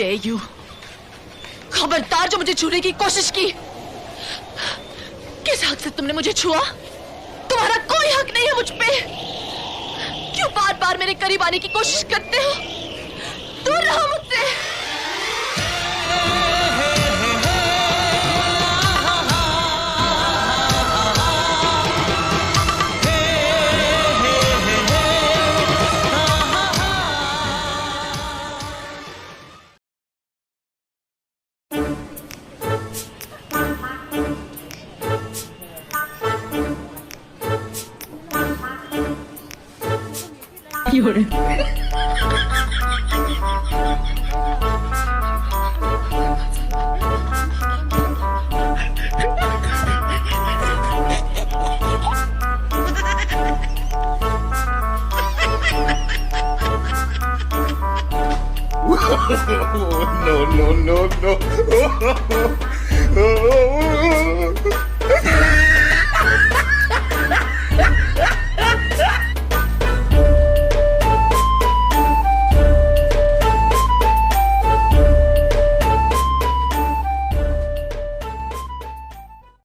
dare you? खबरदार जो मुझे छूने की कोशिश की। किस हक से तुमने मुझे छुआ? तुम्हारा कोई हक नहीं है मुझ पे। क्यों बार बार मेरे करीब आने की कोशिश करते हो? दूर रहो मुझसे। You're no, no, no, no.